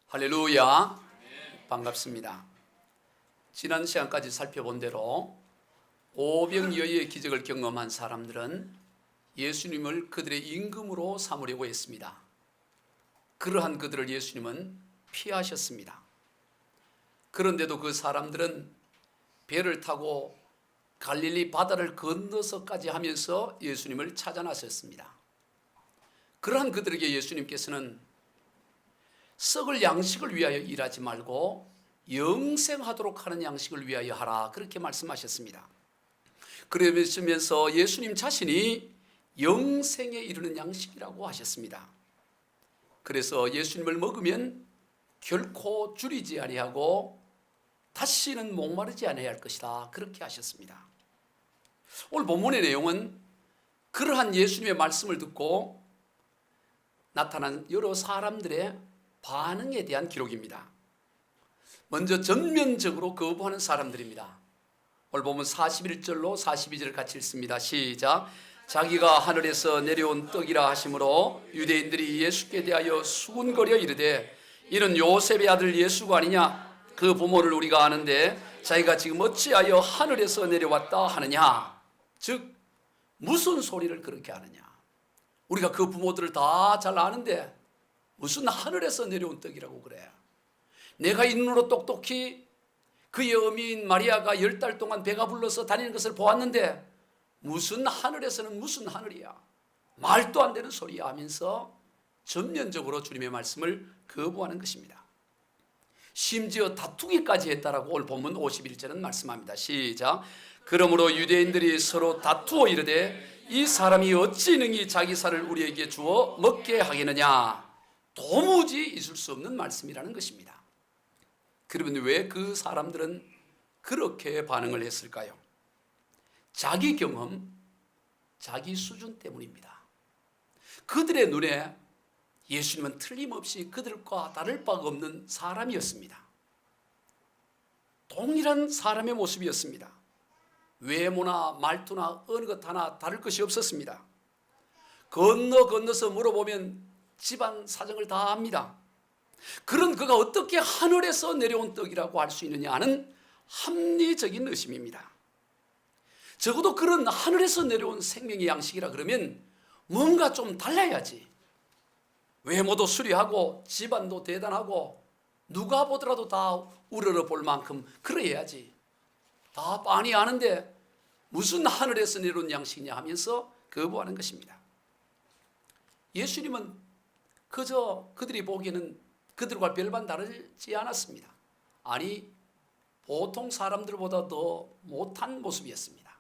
할렐루야. 반갑습니다. 지난 시간까지 살펴본 대로 오병이어의 기적을 경험한 사람들은 예수님을 그들의 임금으로 삼으려고 했습니다. 그러한 그들을 예수님은 피하셨습니다. 그런데도 그 사람들은 배를 타고 갈릴리 바다를 건너서까지 하면서 예수님을 찾아 나섰습니다. 그러한 그들에게 예수님께서는 썩을 양식을 위하여 일하지 말고 영생하도록 하는 양식을 위하여 하라, 그렇게 말씀하셨습니다. 그러면서 예수님 자신이 영생에 이르는 양식이라고 하셨습니다. 그래서 예수님을 먹으면 결코 줄이지 아니하고 다시는 목마르지 아니할 것이다, 그렇게 하셨습니다. 오늘 본문의 내용은 그러한 예수님의 말씀을 듣고 나타난 여러 사람들의 반응에 대한 기록입니다. 먼저 전면적으로 거부하는 사람들입니다. 오늘 보면 41절로 42절을 같이 읽습니다. 시작. 자기가 하늘에서 내려온 떡이라 하심으로 유대인들이 예수께 대하여 수군거려 이르되 이는 요셉의 아들 예수가 아니냐? 그 부모를 우리가 아는데 자기가 지금 어찌하여 하늘에서 내려왔다 하느냐? 즉 무슨 소리를 그렇게 하느냐? 우리가 그 부모들을 다 잘 아는데 무슨 하늘에서 내려온 떡이라고 그래? 내가 눈으로 똑똑히 그의 어미인 마리아가 10달 동안 배가 불러서 다니는 것을 보았는데 무슨 하늘에서는 무슨 하늘이야? 말도 안 되는 소리야 하면서 전면적으로 주님의 말씀을 거부하는 것입니다. 심지어 다투기까지 했다라고 오늘 본문 51절은 말씀합니다. 시작. 그러므로 유대인들이 서로 다투어 이르되 이 사람이 어찌 능히 자기 살을 우리에게 주어 먹게 하겠느냐? 도무지 있을 수 없는 말씀이라는 것입니다. 그러면 왜 그 사람들은 그렇게 반응을 했을까요? 자기 경험, 자기 수준 때문입니다. 그들의 눈에 예수님은 틀림없이 그들과 다를 바가 없는 사람이었습니다. 동일한 사람의 모습이었습니다. 외모나 말투나 어느 것 하나 다를 것이 없었습니다. 건너서 물어보면 집안 사정을 다 압니다. 그런 그가 어떻게 하늘에서 내려온 떡이라고 할 수 있느냐 하는 합리적인 의심입니다. 적어도 그런 하늘에서 내려온 생명의 양식이라 그러면 뭔가 좀 달라야지. 외모도 수려하고 집안도 대단하고 누가 보더라도 다 우러러 볼 만큼 그래야지. 다 빤히 아는데 무슨 하늘에서 내려온 양식이냐 하면서 거부하는 것입니다. 예수님은 그저 그들이 보기에는 그들과 별반 다르지 않았습니다. 아니, 보통 사람들보다 더 못한 모습이었습니다.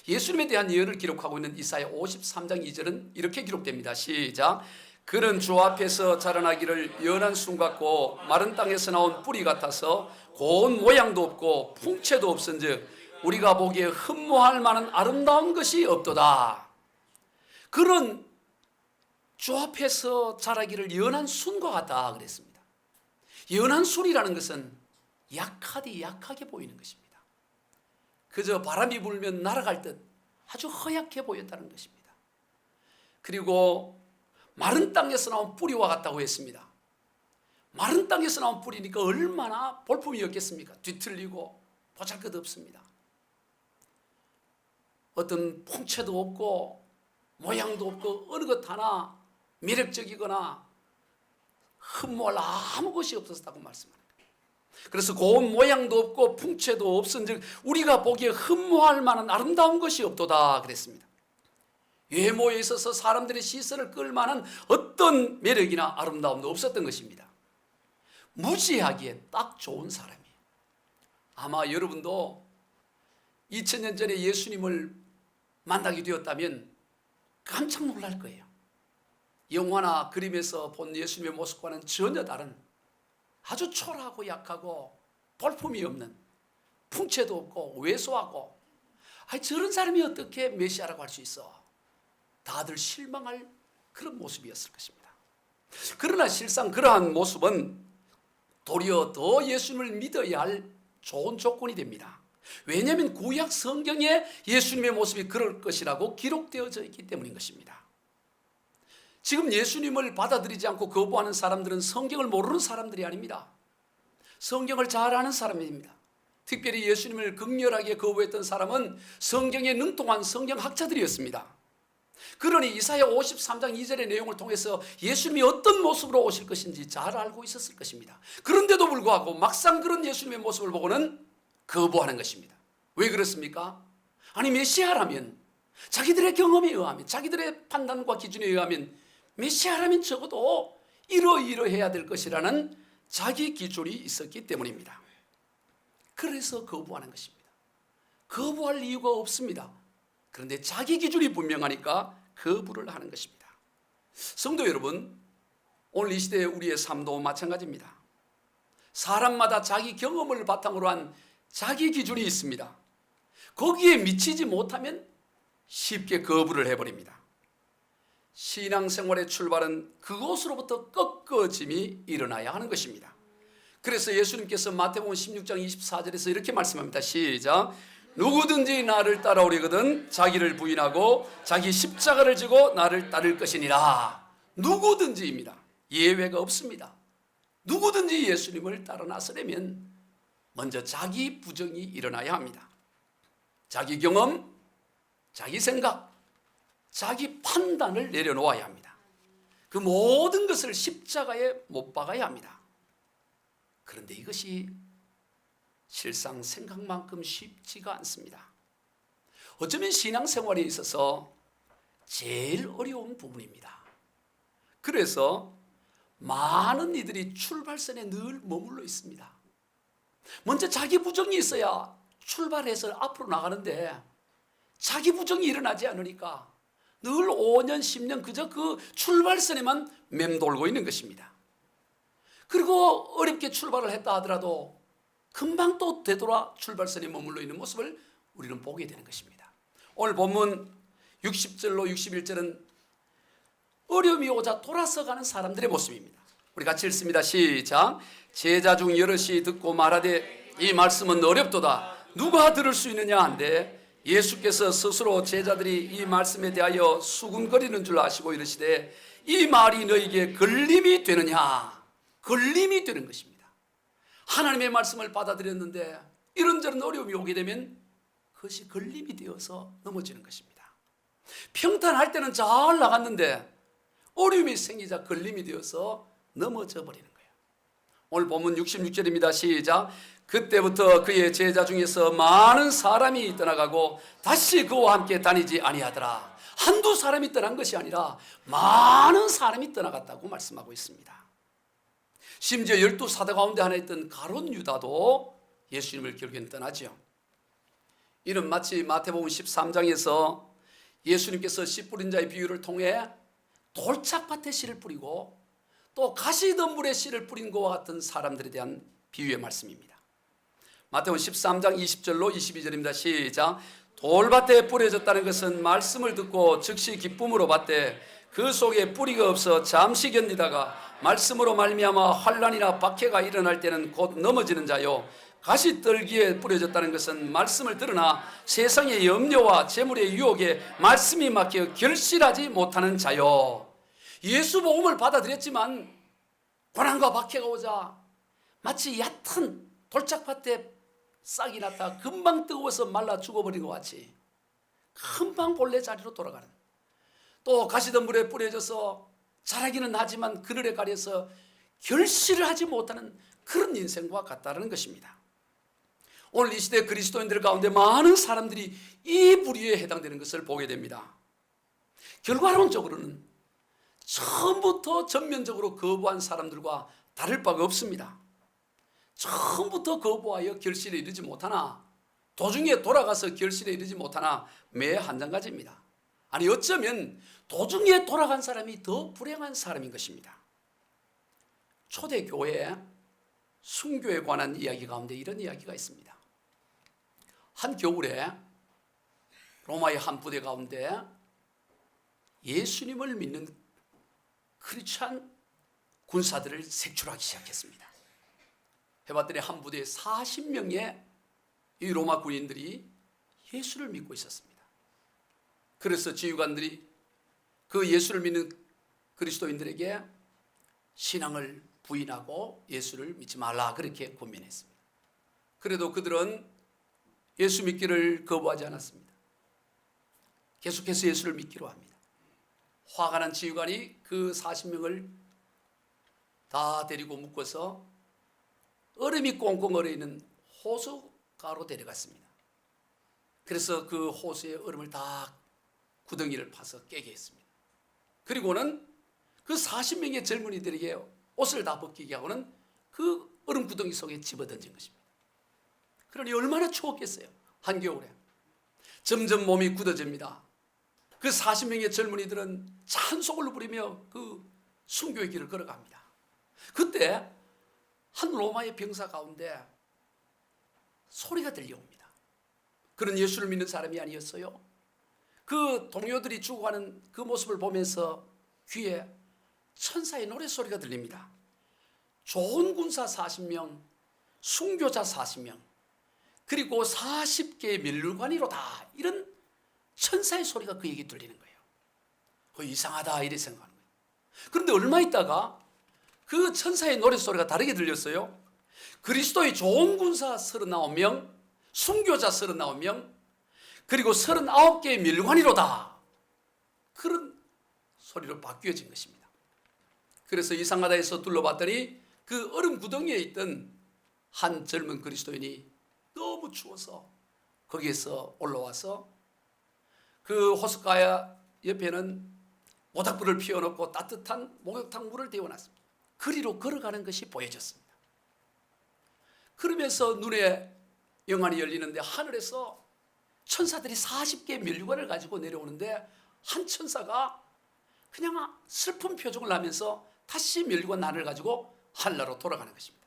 예수님에 대한 예언을 기록하고 있는 이사야 53장 2절은 이렇게 기록됩니다. 시작. 그는 주 앞에서 자라나기를 연한 순 같고 마른 땅에서 나온 뿌리 같아서 고운 모양도 없고 풍채도 없은즉 우리가 보기에 흠모할 만한 아름다운 것이 없도다. 그런 주 앞에서 자라기를 연한 순과 같다 그랬습니다. 연한 순이라는 것은 약하게 보이는 것입니다. 그저 바람이 불면 날아갈 듯 아주 허약해 보였다는 것입니다. 그리고 마른 땅에서 나온 뿌리와 같다고 했습니다. 마른 땅에서 나온 뿌리니까 얼마나 볼품이 없겠습니까? 뒤틀리고 보잘것없습니다. 어떤 풍채도 없고 모양도 없고 어느 것 하나 매력적이거나 흠모할 아무 것이 없었다고 말씀합니다. 그래서 고운 모양도 없고 풍채도 없은즉 우리가 보기에 흠모할 만한 아름다운 것이 없도다 그랬습니다. 외모에 있어서 사람들의 시선을 끌 만한 어떤 매력이나 아름다움도 없었던 것입니다. 무지하기에 딱 좋은 사람이에요. 아마 여러분도 2000년 전에 예수님을 만나게 되었다면 깜짝 놀랄 거예요. 영화나 그림에서 본 예수님의 모습과는 전혀 다른 아주 초라하고 약하고 볼품이 없는, 풍채도 없고 왜소하고, 저런 사람이 어떻게 메시아라고 할 수 있어? 다들 실망할 그런 모습이었을 것입니다. 그러나 실상 그러한 모습은 도리어 더 예수님을 믿어야 할 좋은 조건이 됩니다. 왜냐하면 구약 성경에 예수님의 모습이 그럴 것이라고 기록되어져 있기 때문인 것입니다. 지금 예수님을 받아들이지 않고 거부하는 사람들은 성경을 모르는 사람들이 아닙니다. 성경을 잘 아는 사람입니다. 특별히 예수님을 극렬하게 거부했던 사람은 성경에 능통한 성경학자들이었습니다. 그러니 이사야 53장 2절의 내용을 통해서 예수님이 어떤 모습으로 오실 것인지 잘 알고 있었을 것입니다. 그런데도 불구하고 막상 그런 예수님의 모습을 보고는 거부하는 것입니다. 왜 그렇습니까? 아니, 메시아라면, 자기들의 경험에 의하면, 자기들의 판단과 기준에 의하면 메시아라면 적어도 이러이러해야 될 것이라는 자기 기준이 있었기 때문입니다. 그래서 거부하는 것입니다. 거부할 이유가 없습니다. 그런데 자기 기준이 분명하니까 거부를 하는 것입니다. 성도 여러분, 오늘 이 시대의 우리의 삶도 마찬가지입니다. 사람마다 자기 경험을 바탕으로 한 자기 기준이 있습니다. 거기에 미치지 못하면 쉽게 거부를 해버립니다. 신앙생활의 출발은 그곳으로부터 꺾어짐이 일어나야 하는 것입니다. 그래서 예수님께서 마태복음 16장 24절에서 이렇게 말씀합니다. 시작. 누구든지 나를 따라오려거든 자기를 부인하고 자기 십자가를 지고 나를 따를 것이니라. 누구든지입니다. 예외가 없습니다. 누구든지 예수님을 따라 나서려면 먼저 자기 부정이 일어나야 합니다. 자기 경험, 자기 생각, 자기 판단을 내려놓아야 합니다. 그 모든 것을 십자가에 못 박아야 합니다. 그런데 이것이 실상 생각만큼 쉽지가 않습니다. 어쩌면 신앙생활에 있어서 제일 어려운 부분입니다. 그래서 많은 이들이 출발선에 늘 머물러 있습니다. 먼저 자기 부정이 있어야 출발해서 앞으로 나가는데 자기 부정이 일어나지 않으니까 늘 5년, 10년 그저 그 출발선에만 맴돌고 있는 것입니다. 그리고 어렵게 출발을 했다 하더라도 금방 또 되돌아 출발선에 머물러 있는 모습을 우리는 보게 되는 것입니다. 오늘 본문 60절로 61절은 어려움이 오자 돌아서 가는 사람들의 모습입니다. 우리 같이 읽습니다. 시작. 제자 중 여럿이 듣고 말하되 이 말씀은 어렵도다. 누가 들을 수 있느냐 한데 예수께서 스스로 제자들이 이 말씀에 대하여 수군거리는 줄 아시고 이르시되 이 말이 너에게 걸림이 되느냐. 걸림이 되는 것입니다. 하나님의 말씀을 받아들였는데 이런저런 어려움이 오게 되면 그것이 걸림이 되어서 넘어지는 것입니다. 평탄할 때는 잘 나갔는데 어려움이 생기자 걸림이 되어서 넘어져 버리는 거예요. 오늘 본문 66절입니다. 시작. 그때부터 그의 제자 중에서 많은 사람이 떠나가고 다시 그와 함께 다니지 아니하더라. 한두 사람이 떠난 것이 아니라 많은 사람이 떠나갔다고 말씀하고 있습니다. 심지어 12사도 가운데 하나 있던 가룟 유다도 예수님을 결국엔 떠나죠. 이는 마치 마태복음 13장에서 예수님께서 씨 뿌린 자의 비유를 통해 돌짝밭에 씨를 뿌리고 또 가시덤불에 씨를 뿌린 것과 같은 사람들에 대한 비유의 말씀입니다. 마태복음 13장 20절로 22절입니다. 시작. 돌밭에 뿌려졌다는 것은 말씀을 듣고 즉시 기쁨으로 받되 그 속에 뿌리가 없어 잠시 견디다가 말씀으로 말미암아 환난이나 박해가 일어날 때는 곧 넘어지는 자요. 가시떨기에 뿌려졌다는 것은 말씀을 들으나 세상의 염려와 재물의 유혹에 말씀이 막혀 결실하지 못하는 자요. 예수 복음을 받아들였지만 고난과 박해가 오자 마치 얕은 돌짝밭에 싹이 났다 금방 뜨거워서 말라 죽어버린 것 같이 금방 본래 자리로 돌아가는, 또 가시덤불에 뿌려져서 자라기는 하지만 그늘에 가려서 결실을 하지 못하는 그런 인생과 같다는 것입니다. 오늘 이 시대 그리스도인들 가운데 많은 사람들이 이 부류에 해당되는 것을 보게 됩니다. 결과론적으로는 처음부터 전면적으로 거부한 사람들과 다를 바가 없습니다. 처음부터 거부하여 결실에 이르지 못하나 도중에 돌아가서 결실에 이르지 못하나 매 한장가지입니다. 아니 어쩌면 도중에 돌아간 사람이 더 불행한 사람인 것입니다. 초대교회 순교에 관한 이야기 가운데 이런 이야기가 있습니다. 한 겨울에 로마의 한 부대 가운데 예수님을 믿는 크리스찬 군사들을 색출하기 시작했습니다. 해봤더니 한 부대에 40명의 이 로마 군인들이 예수를 믿고 있었습니다. 그래서 지휘관들이 그 예수를 믿는 그리스도인들에게 신앙을 부인하고 예수를 믿지 말라 그렇게 권면했습니다. 그래도 그들은 예수 믿기를 거부하지 않았습니다. 계속해서 예수를 믿기로 합니다. 화가 난 지휘관이 그 40명을 다 데리고 묶어서 얼음이 꽁꽁 얼어 있는 호수가로 데려갔습니다. 그래서 그 호수의 얼음을 다 구덩이를 파서 깨게 했습니다. 그리고는 그 40명의 젊은이들에게 옷을 다 벗기게 하고는 그 얼음 구덩이 속에 집어던진 것입니다. 그러니 얼마나 추웠겠어요. 한겨울에 점점 몸이 굳어집니다. 그 40명의 젊은이들은 찬송을 부리며 그 순교의 길을 걸어갑니다. 그때 한 로마의 병사 가운데 소리가 들려옵니다. 그는 예수를 믿는 사람이 아니었어요. 그 동료들이 죽어가는 그 모습을 보면서 귀에 천사의 노랫소리가 들립니다. 좋은 군사 40명, 순교자 40명, 그리고 40개의 면류관이로다. 이런 천사의 소리가 그에게 들리는 거예요. 이상하다 이렇게 생각하는 거예요. 그런데 얼마 있다가 그 천사의 노랫소리가 다르게 들렸어요. 그리스도의 좋은 군사 39명, 순교자 39명, 그리고 39개의 면류관이로다. 그런 소리로 바뀌어진 것입니다. 그래서 이상하다 해서 둘러봤더니 그 얼음 구덩이에 있던 한 젊은 그리스도인이 너무 추워서 거기에서 올라와서 그 호숫가 옆에는 모닥불을 피워놓고 따뜻한 목욕탕 물을 데워놨습니다. 그리로 걸어가는 것이 보여졌습니다. 그러면서 눈에 영안이 열리는데 하늘에서 천사들이 40개의 면류관을 가지고 내려오는데 한 천사가 그냥 슬픈 표정을 하면서 다시 면류관 난을 가지고 하늘나라로 돌아가는 것입니다.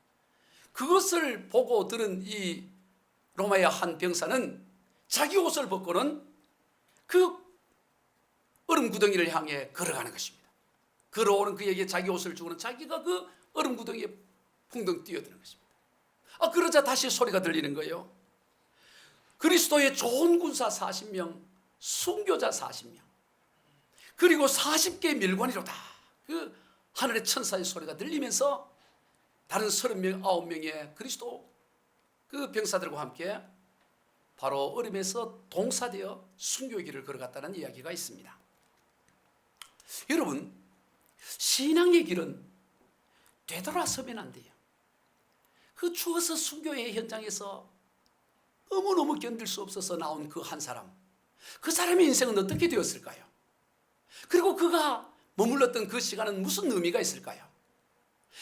그것을 보고 들은 이 로마의 한 병사는 자기 옷을 벗고는 그 얼음 구덩이를 향해 걸어가는 것입니다. 걸어오는 그에게 자기 옷을 주고는 자기가 그 얼음 구덩이에 풍덩 뛰어드는 것입니다. 그러자 다시 소리가 들리는 거예요. 그리스도의 좋은 군사 40명, 순교자 40명, 그리고 40개의 멸관이로다. 그 하늘의 천사의 소리가 들리면서 다른 39명의 그리스도 그 병사들과 함께 바로 얼음에서 동사되어 순교의 길을 걸어갔다는 이야기가 있습니다. 여러분, 신앙의 길은 되돌아서면 안 돼요. 그 추워서 순교의 현장에서 너무너무 견딜 수 없어서 나온 그 한 사람, 그 사람의 인생은 어떻게 되었을까요? 그리고 그가 머물렀던 그 시간은 무슨 의미가 있을까요?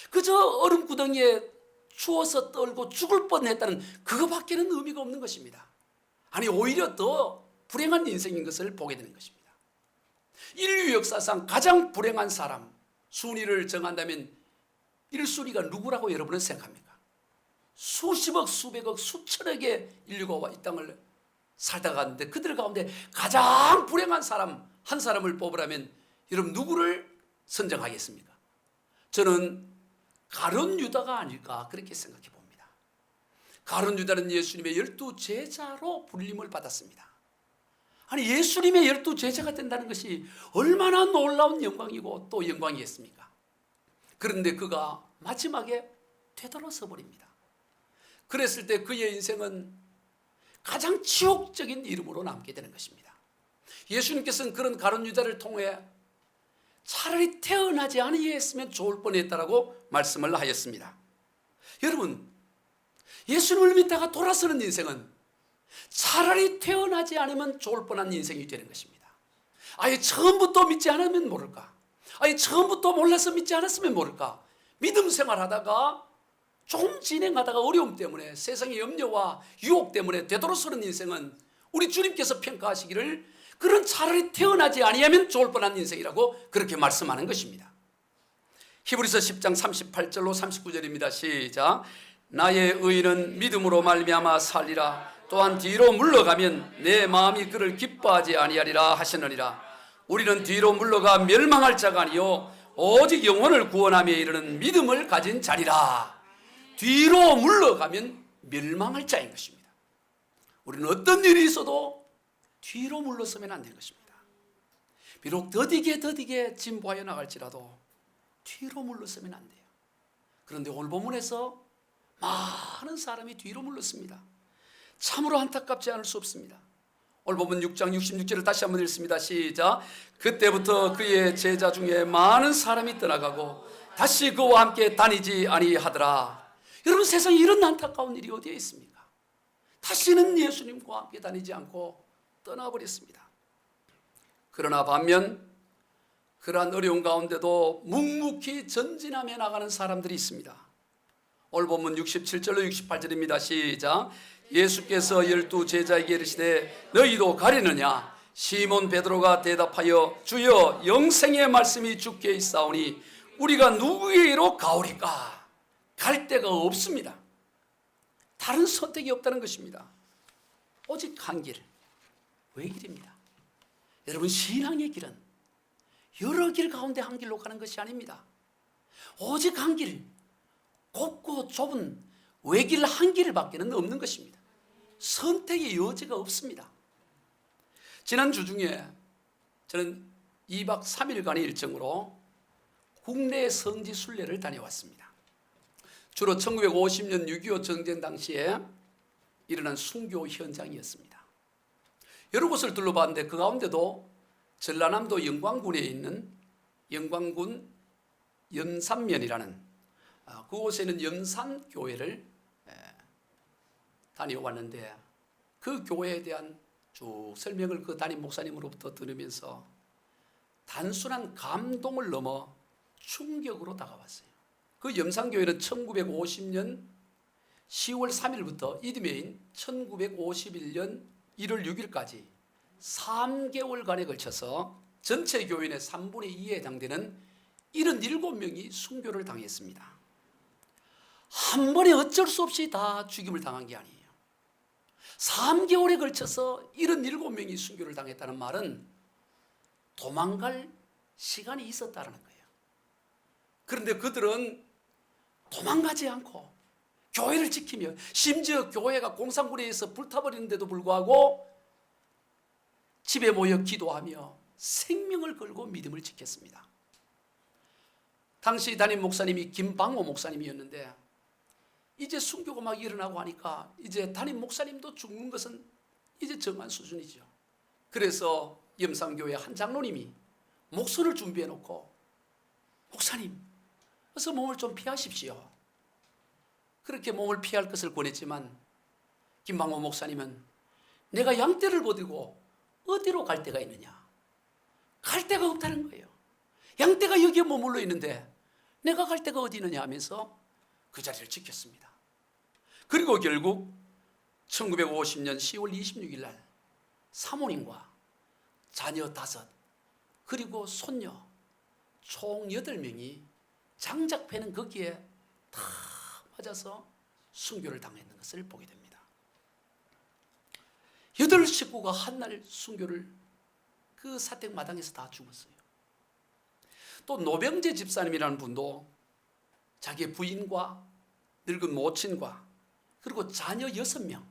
그저 얼음 구덩이에 추워서 떨고 죽을 뻔했다는 그거밖에는 의미가 없는 것입니다. 아니, 오히려 더 불행한 인생인 것을 보게 되는 것입니다. 인류 역사상 가장 불행한 사람 순위를 정한다면 1순위가 누구라고 여러분은 생각합니까? 수십억, 수백억, 수천억의 인류가 이 땅을 살다가 갔는데 그들 가운데 가장 불행한 사람 한 사람을 뽑으라면 여러분 누구를 선정하겠습니까? 저는 가룟 유다가 아닐까 그렇게 생각해 봅니다. 가룟 유다는 예수님의 12제자로 불림을 받았습니다. 아니, 예수님의 12제자가 된다는 것이 얼마나 놀라운 영광이고 또 영광이겠습니까? 그런데 그가 마지막에 되돌아서 버립니다. 그랬을 때 그의 인생은 가장 치욕적인 이름으로 남게 되는 것입니다. 예수님께서는 그런 가룟 유다를 통해 차라리 태어나지 아니했으면 좋을 뻔했다라고 말씀을 하였습니다. 여러분, 예수님을 믿다가 돌아서는 인생은 차라리 태어나지 않으면 좋을 뻔한 인생이 되는 것입니다. 아예 처음부터 믿지 않으면 모를까? 아예 처음부터 몰라서 믿지 않았으면 모를까? 믿음 생활하다가 좀 진행하다가 어려움 때문에 세상의 염려와 유혹 때문에 되돌아서는 인생은 우리 주님께서 평가하시기를 그런 차라리 태어나지 아니하면 좋을 뻔한 인생이라고 그렇게 말씀하는 것입니다. 히브리서 10장 38절로 39절입니다. 시작. 나의 의인은 믿음으로 말미암아 살리라. 또한 뒤로 물러가면 내 마음이 그를 기뻐하지 아니하리라 하시느니라. 우리는 뒤로 물러가 멸망할 자가 아니요 오직 영혼을 구원하며 이르는 믿음을 가진 자리라. 뒤로 물러가면 멸망할 자인 것입니다. 우리는 어떤 일이 있어도 뒤로 물러서면 안 되는 것입니다. 비록 더디게 진보하여 나갈지라도 뒤로 물러서면 안 돼요. 그런데 오늘 본문에서 많은 사람이 뒤로 물렀습니다. 참으로 안타깝지 않을 수 없습니다. 오늘 본문 6장 66절을 다시 한번 읽습니다. 시작. 그때부터 그의 제자 중에 많은 사람이 떠나가고 다시 그와 함께 다니지 아니하더라. 여러분, 세상에 이런 안타까운 일이 어디에 있습니까? 다시는 예수님과 함께 다니지 않고 떠나버렸습니다. 그러나 반면 그러한 어려운 가운데도 묵묵히 전진하며 나가는 사람들이 있습니다. 오늘 본문 67절로 68절입니다. 시작. 예수께서 12 제자에게 이르시되 너희도 가려느냐? 시몬 베드로가 대답하여 주여, 영생의 말씀이 주께 있사오니 우리가 누구에게로 가오리까? 갈 데가 없습니다. 다른 선택이 없다는 것입니다. 오직 한 길, 외길입니다. 여러분, 신앙의 길은 여러 길 가운데 한 길로 가는 것이 아닙니다. 오직 한 길, 좁고 좁은 외길 한 길밖에는 없는 것입니다. 선택의 여지가 없습니다. 지난주 중에 저는 2박 3일간의 일정으로 국내 성지 순례를 다녀왔습니다. 주로 1950년 6.25 전쟁 당시에 일어난 순교 현장이었습니다. 여러 곳을 둘러봤는데 그 가운데도 전라남도 영광군에 있는 영광군 염산면이라는 그곳에 있는 염산교회를 다녀왔는데 그 교회에 대한 쭉 설명을 그 담임 목사님으로부터 들으면서 단순한 감동을 넘어 충격으로 다가왔어요. 그 염산교회는 1950년 10월 3일부터 이듬해인 1951년 1월 6일까지 3개월간에 걸쳐서 전체 교인의 3분의 2에 해당되는 77명이 순교를 당했습니다. 한 번에 어쩔 수 없이 다 죽임을 당한 게 아니에요. 3개월에 걸쳐서 77명이 순교를 당했다는 말은 도망갈 시간이 있었다는 거예요. 그런데 그들은 도망가지 않고 교회를 지키며, 심지어 교회가 공산군에 의해서 불타버리는데도 불구하고 집에 모여 기도하며 생명을 걸고 믿음을 지켰습니다. 당시 담임 목사님이 김방호 목사님이었는데 이제 순교가 막 일어나고 하니까 이제 담임 목사님도 죽는 것은 이제 정한 수준이죠. 그래서 염산교회 한 장로님이 목선을 준비해 놓고 목사님, 어서 몸을 좀 피하십시오. 그렇게 몸을 피할 것을 권했지만 김방호 목사님은 내가 양떼를 버리고 어디로 갈 데가 있느냐? 갈 데가 없다는 거예요. 양떼가 여기에 머물러 있는데 내가 갈 데가 어디 있느냐 하면서 그 자리를 지켰습니다. 그리고 결국 1950년 10월 26일 날 사모님과 자녀 5 그리고 손녀 총 8명이 장작패는 거기에 다 맞아서 순교를 당했는 것을 보게 됩니다. 8 식구가 한날 순교를 그 사택 마당에서 다 죽었어요. 또 노병재 집사님이라는 분도 자기 부인과 늙은 모친과 그리고 자녀 6명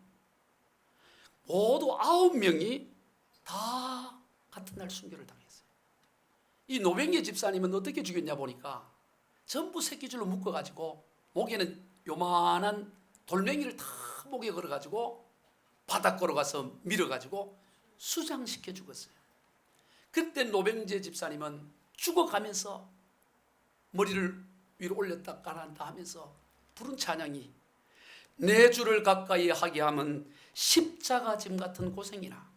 모두 9명이 다 같은 날 순교를 당했어요. 이 노병재 집사님은 어떻게 죽였냐 보니까 전부 새끼줄로 묶어가지고 목에는 요만한 돌멩이를 다 목에 걸어가지고 바닷가로 가서 밀어가지고 수장시켜 죽었어요. 그때 노병재 집사님은 죽어가면서 머리를 위로 올렸다 가라앉다 하면서 부른 찬양이 내 주를 가까이 하게 하면 십자가 짐 같은 고생이나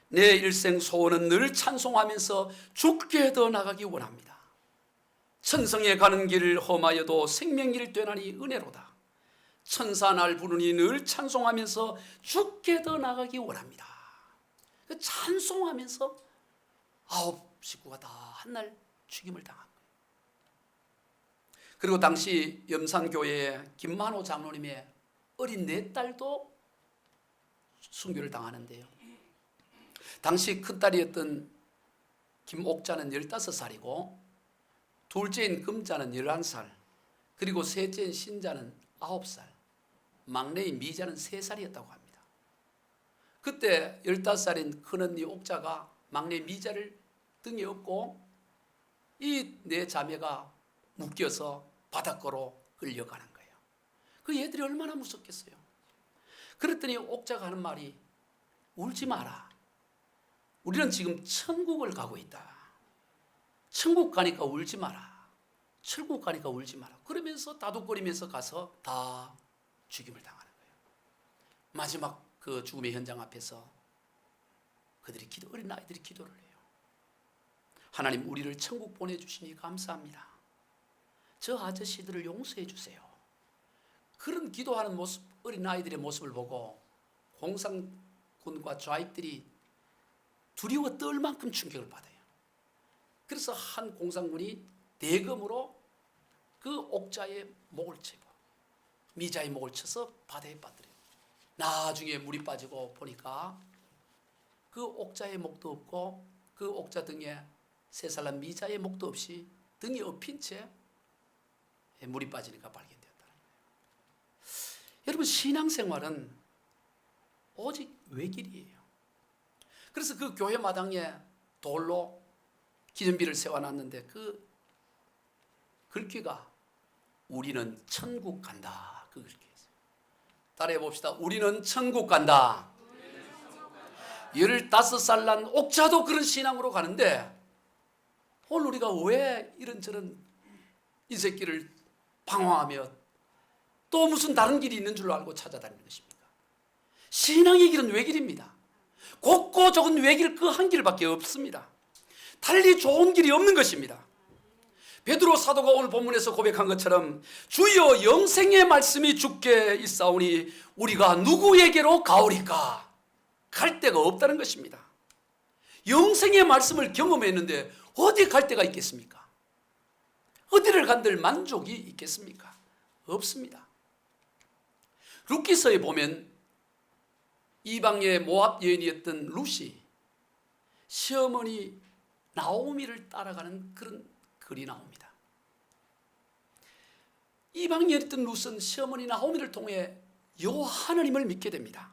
내 일생 소원은 늘 찬송하면서 죽게 더 나가기 원합니다. 천성에 가는 길을 험하여도 생명길 되나니 은혜로다. 천사 날 부르니 늘 찬송하면서 죽게 더 나가기 원합니다. 찬송하면서 9 식구가 다 한날 죽임을 당한 거예요. 그리고 당시 염산교회의 김만호 장로님의 어린 4딸도 순교를 당하는데요. 당시 큰딸이었던 김옥자는 15살이고 둘째인 금자는 11살, 그리고 셋째인 신자는 9살, 막내인 미자는 3살이었다고 합니다. 그때 15살인 큰언니 옥자가 막내 미자를 등에 업고 이 네 자매가 묶여서 바닷가로 끌려가는 거예요. 그 얘들이 얼마나 무섭겠어요. 그랬더니 옥자가 하는 말이 울지 마라. 우리는 지금 천국을 가고 있다. 천국 가니까 울지 마라. 천국 가니까 울지 마라. 그러면서 다독거리면서 가서 다 죽임을 당하는 거예요. 마지막 그 죽음의 현장 앞에서 그들이 어린 아이들이 기도를 해요. 하나님, 우리를 천국 보내주시니 감사합니다. 저 아저씨들을 용서해 주세요. 그런 기도하는 모습, 어린 아이들의 모습을 보고 공산군과 좌익들이 두려워 떨 만큼 충격을 받아요. 그래서 한 공산군이 대검으로 그 옥자의 목을 치고 미자의 목을 쳐서 바다에 빠뜨려요. 나중에 물이 빠지고 보니까 그 옥자의 목도 없고 그 옥자 등에 세 살난 미자의 목도 없이 등이 엎인 채 물이 빠지니까 발견되었다는 거예요. 여러분, 신앙생활은 오직 외길이에요. 그래서 그 교회 마당에 돌로 기념비를 세워놨는데 그 글귀가 우리는 천국 간다. 그 글귀였어요. 따라해 봅시다. 우리는 천국 간다. 15살 난 옥자도 그런 신앙으로 가는데 오늘 우리가 왜 이런저런 인생길을 방황하며 또 무슨 다른 길이 있는 줄로 알고 찾아다니는 것입니까? 신앙의 길은 외길입니다. 곱고 좁은 외길 그 한 길밖에 없습니다. 달리 좋은 길이 없는 것입니다. 베드로 사도가 오늘 본문에서 고백한 것처럼 주여 영생의 말씀이 주께 있사오니 우리가 누구에게로 가오리까? 갈 데가 없다는 것입니다. 영생의 말씀을 경험했는데 어디 갈 데가 있겠습니까? 어디를 간들 만족이 있겠습니까? 없습니다. 룻기서에 보면 이방의 모압 여인이었던 룻이 시어머니 나오미를 따라가는 그런 글이 나옵니다. 이방 여인이었던 룻은 시어머니 나오미를 통해 여호와 하나님을 믿게 됩니다.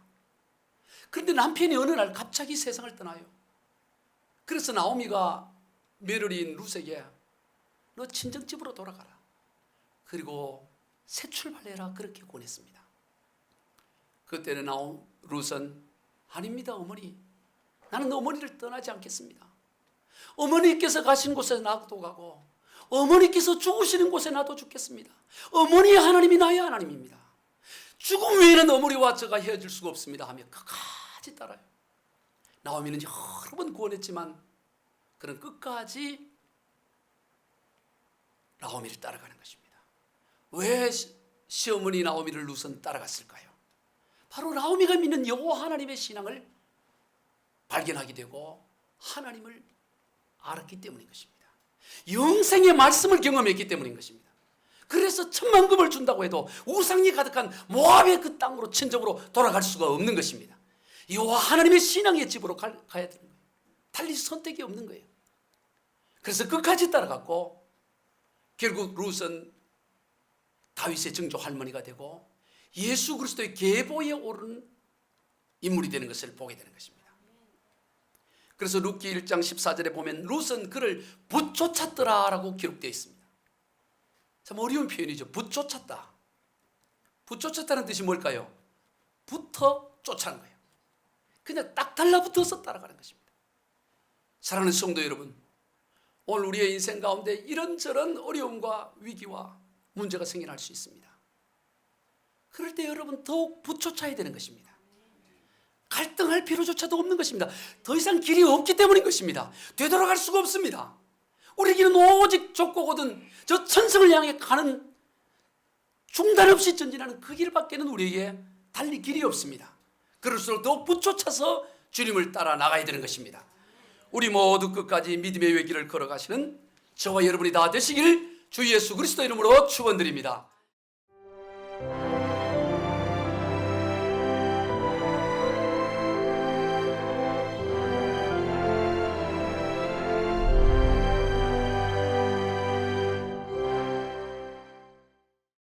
그런데 남편이 어느 날 갑자기 세상을 떠나요. 그래서 나오미가 며느리인 룻에게 너 친정집으로 돌아가라. 그리고 새 출발해라. 그렇게 권했습니다. 그때는 룻은 아닙니다, 어머니. 나는 어머니를 떠나지 않겠습니다. 어머니께서 가신 곳에 나도 가고 어머니께서 죽으시는 곳에 나도 죽겠습니다. 어머니의 하나님이 나의 하나님입니다. 죽음 외에는 어머니와 저가 헤어질 수가 없습니다 하며 끝까지 따라요. 나오미는 여러 번 구원했지만 그는 끝까지 나오미를 따라가는 것입니다. 왜 시어머니 나오미를 룻은 따라갔을까요? 바로 나오미가 믿는 여호와 하나님의 신앙을 발견하게 되고 하나님을 알았기 때문인 것입니다. 영생의 말씀을 경험했기 때문인 것입니다. 그래서 천만금을 준다고 해도 우상이 가득한 모압의 그 땅으로 친정으로 돌아갈 수가 없는 것입니다. 여호와 하나님의 신앙의 집으로 가야 되는 거예요. 달리 선택이 없는 거예요. 그래서 끝까지 따라갔고 결국 룻은 다윗의 증조 할머니가 되고 예수 그리스도의 계보에 오르는 인물이 되는 것을 보게 되는 것입니다. 그래서 룻기 1장 14절에 보면 룻은 그를 붙쫓았더라라고 기록되어 있습니다. 참 어려운 표현이죠. 붙쫓았다. 붙쫓았다는 뜻이 뭘까요? 붙어 쫓아는 거예요. 그냥 딱 달라붙어서 따라가는 것입니다. 사랑하는 성도 여러분, 오늘 우리의 인생 가운데 이런저런 어려움과 위기와 문제가 생겨날 수 있습니다. 그럴 때 여러분 더욱 붙쫓아야 되는 것입니다. 갈등할 필요조차도 없는 것입니다. 더 이상 길이 없기 때문인 것입니다. 되돌아갈 수가 없습니다. 우리 길은 오직 좁고 곧은 저 천성을 향해 가는 중단 없이 전진하는 그 길밖에는 우리에게 달리 길이 없습니다. 그럴수록 더 붙쫓아서 주님을 따라 나가야 되는 것입니다. 우리 모두 끝까지 믿음의 외길을 걸어가시는 저와 여러분이 다 되시길 주 예수 그리스도 이름으로 축원드립니다.